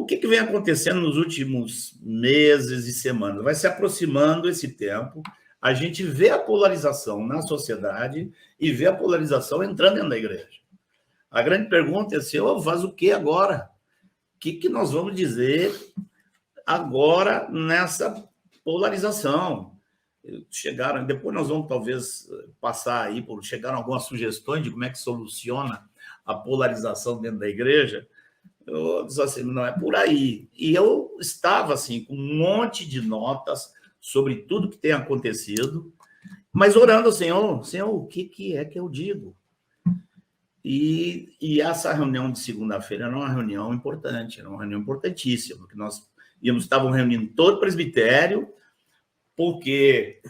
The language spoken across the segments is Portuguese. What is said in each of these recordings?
que vem acontecendo nos últimos meses e semanas? Vai se aproximando esse tempo, a gente vê a polarização na sociedade e vê a polarização entrando dentro da igreja. A grande pergunta é assim, faz o que agora? O que nós vamos dizer agora nessa polarização? Chegaram, depois nós vamos talvez passar aí, chegaram algumas sugestões de como é que soluciona a polarização dentro da igreja. Eu disse assim, não é por aí. E eu estava assim, com um monte de notas sobre tudo que tem acontecido, mas orando, Senhor, o que é que eu digo? E essa reunião de segunda-feira era uma reunião importante, era uma reunião importantíssima, porque nós estávamos reunindo todo o presbitério, porque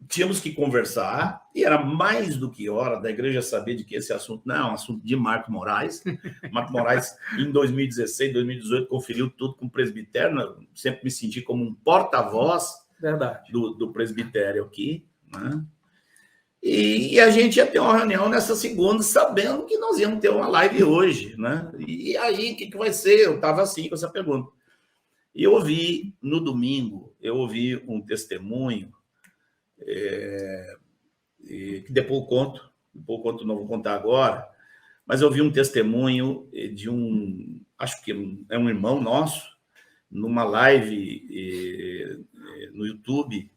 tínhamos que conversar, e era mais do que hora da igreja saber de que esse assunto não é um assunto de Marco Moraes. Marco Moraes, em 2016, 2018, conferiu tudo com o presbitério, eu sempre me senti como um porta-voz do presbitério aqui, né? E a gente ia ter uma reunião nessa segunda, sabendo que nós íamos ter uma live hoje, né? E aí, o que vai ser? Eu estava assim com essa pergunta. E eu ouvi, no domingo, um testemunho, que depois eu conto, não vou contar agora, mas eu vi um testemunho de acho que é um irmão nosso, numa live no YouTube,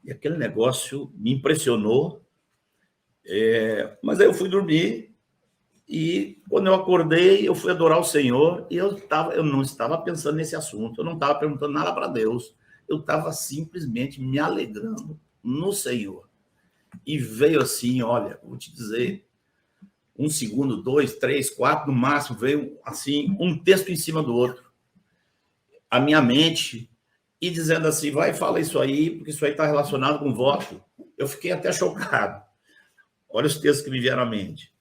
e aquele negócio me impressionou, mas aí eu fui dormir, e quando eu acordei, eu fui adorar o Senhor, e eu não estava pensando nesse assunto, eu não estava perguntando nada para Deus, eu estava simplesmente me alegrando no Senhor. E veio assim, olha, vou te dizer, 1 segundo, 2, 3, 4, no máximo, veio assim, um texto em cima do outro. A minha mente, e dizendo assim, vai, fala isso aí, porque isso aí está relacionado com voto. Eu fiquei até chocado. Olha os textos que me vieram à mente.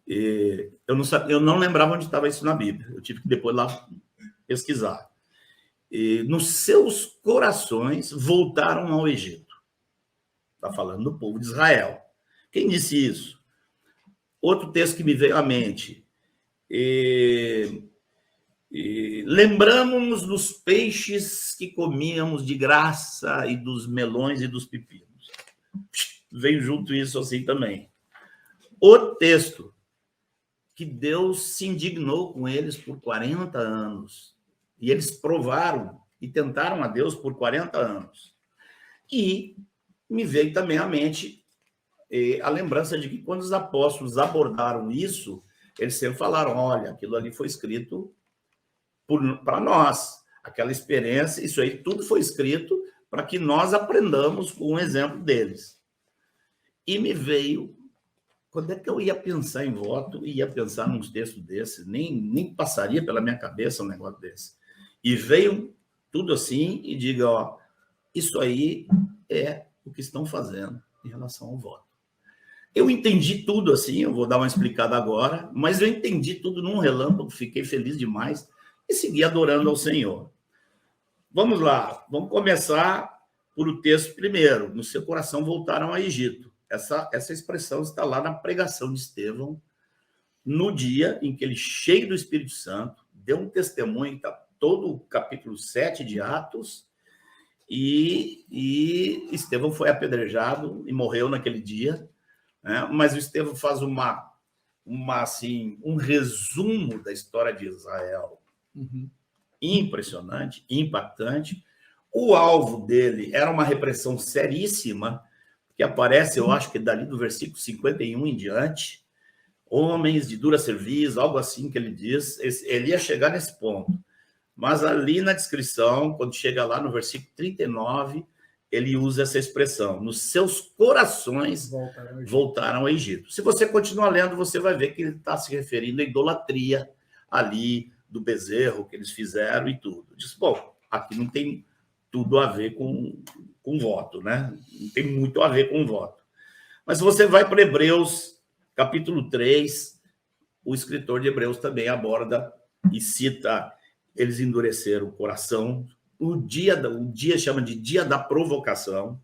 Eu não lembrava onde estava isso na Bíblia. Eu tive que depois lá pesquisar. Nos seus corações voltaram ao Egito. Está falando do povo de Israel. Quem disse isso? Outro texto que me veio à mente. Lembramos-nos dos peixes que comíamos de graça e dos melões e dos pepinos. Veio junto isso assim também. O texto que Deus se indignou com eles por 40 anos. E eles provaram e tentaram a Deus por 40 anos. E me veio também à mente a lembrança de que quando os apóstolos abordaram isso, eles sempre falaram, olha, aquilo ali foi escrito para nós, aquela experiência, isso aí tudo foi escrito para que nós aprendamos com o exemplo deles. E me veio, quando é que eu ia pensar em voto e ia pensar num texto desse? Nem passaria pela minha cabeça um negócio desse. E veio tudo assim e diga, ó, isso aí é o que estão fazendo em relação ao voto. Eu entendi tudo assim, eu vou dar uma explicada agora, mas eu entendi tudo num relâmpago, fiquei feliz demais e segui adorando ao Senhor. Vamos lá, vamos começar por o texto primeiro. No seu coração voltaram ao Egito. Essa expressão está lá na pregação de Estevão, no dia em que ele, cheio do Espírito Santo, deu um testemunho, está todo o capítulo 7 de Atos, e Estevão foi apedrejado e morreu naquele dia, né? Mas o Estevão faz um resumo da história de Israel, impressionante, impactante. O alvo dele era uma repressão seríssima, que aparece, eu acho que dali do versículo 51 em diante, homens de dura cerviz, algo assim que ele diz, ele ia chegar nesse ponto. Mas ali na descrição, quando chega lá no versículo 39, ele usa essa expressão, nos seus corações voltaram ao Egito. Se você continuar lendo, você vai ver que ele está se referindo à idolatria ali do bezerro que eles fizeram e tudo. Diz, bom, aqui não tem tudo a ver com voto, né? Não tem muito a ver com voto. Mas se você vai para Hebreus, capítulo 3, o escritor de Hebreus também aborda e cita, eles endureceram o coração, o dia chama de dia da provocação.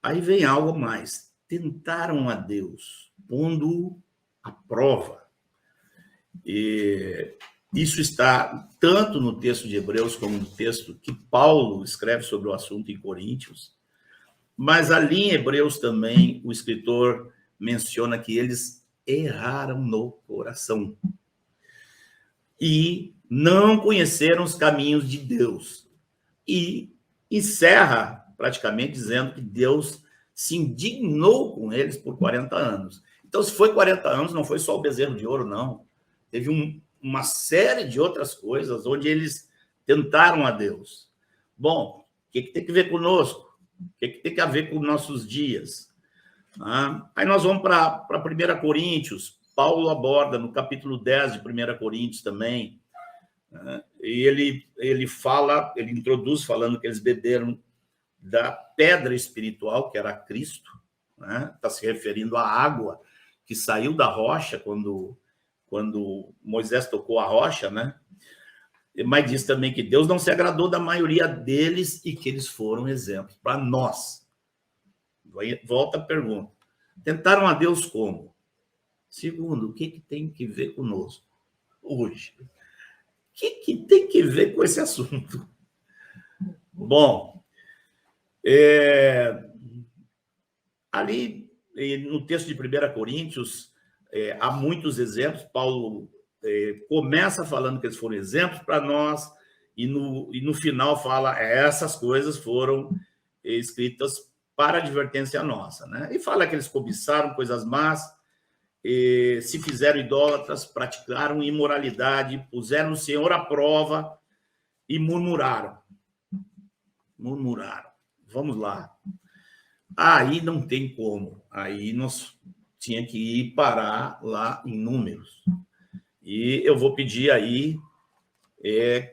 Aí vem algo mais. Tentaram a Deus, pondo-o à prova. E Isso está tanto no texto de Hebreus como no texto que Paulo escreve sobre o assunto em Coríntios, mas ali em Hebreus também o escritor menciona que eles erraram no coração e não conheceram os caminhos de Deus. E encerra praticamente dizendo que Deus se indignou com eles por 40 anos. Então, se foi 40 anos, não foi só o bezerro de ouro, não. Teve uma série de outras coisas onde eles tentaram a Deus. Bom, o que tem que ver conosco? O que tem que ver com nossos dias? Aí nós vamos para 1 Coríntios. Paulo aborda no capítulo 10 de 1 Coríntios também. E ele fala, ele introduz falando que eles beberam da pedra espiritual, que era Cristo. Está se referindo à água que saiu da rocha quando Moisés tocou a rocha, né? Mas diz também que Deus não se agradou da maioria deles e que eles foram exemplos para nós. Volta a pergunta. Tentaram a Deus como? Segundo, o que tem que ver conosco hoje? O que tem que ver com esse assunto? Bom, ali no texto de 1 Coríntios, há muitos exemplos. Paulo começa falando que eles foram exemplos para nós, e no final fala essas coisas foram escritas para advertência nossa, né? E fala que eles cobiçaram coisas más, se fizeram idólatras, praticaram imoralidade, puseram o Senhor à prova e murmuraram. Vamos lá. Aí não tem como. Aí nós tinha que ir parar lá em Números. E eu vou pedir aí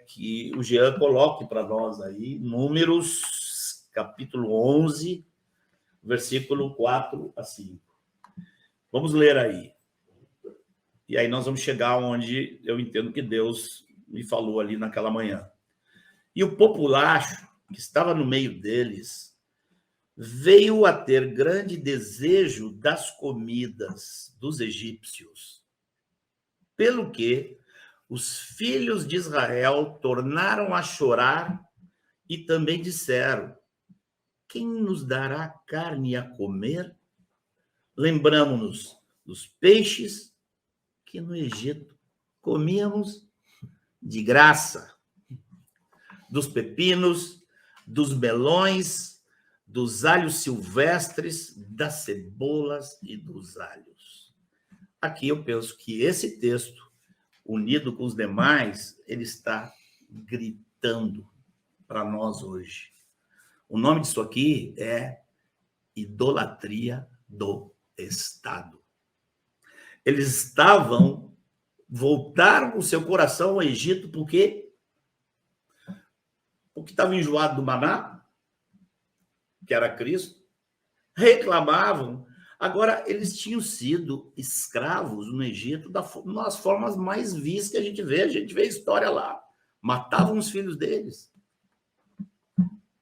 que o Jean coloque para nós aí Números, capítulo 11, versículo 4 a 5. Vamos ler aí. E aí nós vamos chegar onde eu entendo que Deus me falou ali naquela manhã. E o populacho, que estava no meio deles, veio a ter grande desejo das comidas dos egípcios, pelo que os filhos de Israel tornaram a chorar e também disseram: quem nos dará carne a comer? Lembramo-nos dos peixes que no Egito comíamos de graça, dos pepinos, dos melões, dos alhos silvestres, das cebolas e dos alhos. Aqui eu penso que esse texto, unido com os demais, ele está gritando para nós hoje. O nome disso aqui é idolatria do Estado. Eles voltaram o seu coração ao Egito porque estavam enjoados do maná, que era Cristo, reclamavam. Agora, eles tinham sido escravos no Egito das formas mais vis que a gente vê a história lá. Matavam os filhos deles.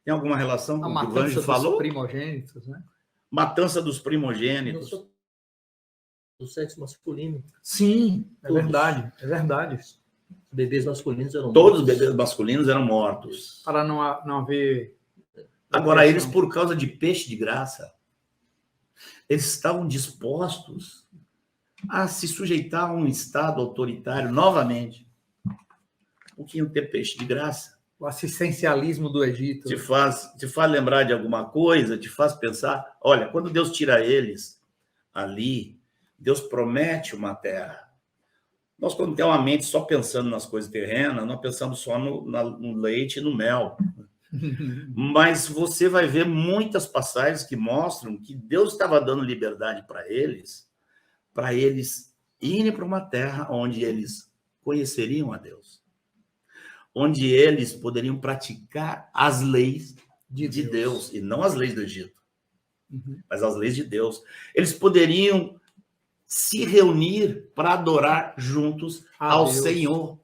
Tem alguma relação com o que o Vange falou? Dos primogênitos, né? Matança dos primogênitos. Do sexo masculino. Sim, é verdade. Os bebês masculinos eram mortos. Todos os bebês masculinos eram mortos. Para não haver... Agora, eles, por causa de peixe de graça, eles estavam dispostos a se sujeitar a um Estado autoritário novamente. Porque iam ter peixe de graça. O assistencialismo do Egito. Te faz lembrar de alguma coisa, te faz pensar. Olha, quando Deus tira eles ali, Deus promete uma terra. Nós, quando temos uma mente só pensando nas coisas terrenas, nós pensamos só no leite e no mel. Mas você vai ver muitas passagens que mostram que Deus estava dando liberdade para eles irem para uma terra onde eles conheceriam a Deus, onde eles poderiam praticar as leis de Deus, e não as leis do Egito, mas as leis de Deus. Eles poderiam se reunir para adorar juntos ao Deus. Senhor,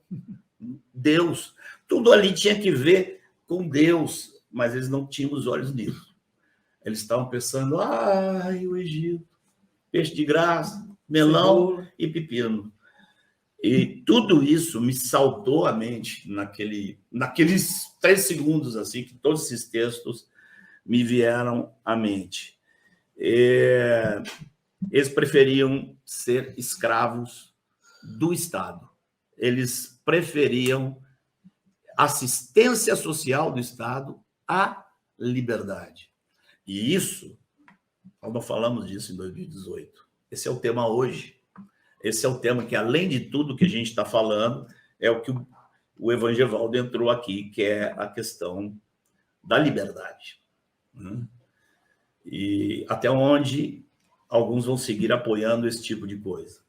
Deus. Tudo ali tinha que ver com Deus, mas eles não tinham os olhos nisso. Eles estavam pensando, o Egito, peixe de graça, melão e pepino. E tudo isso me saltou à mente naqueles 3 segundos, assim, que todos esses textos me vieram à mente. Eles preferiam ser escravos do Estado. Eles preferiam assistência social do Estado à liberdade. E isso, nós não falamos disso em 2018. Esse é o tema hoje. Esse é o tema que, além de tudo que a gente está falando, é o que o Evangevaldo entrou aqui, que é a questão da liberdade. E até onde alguns vão seguir apoiando esse tipo de coisa.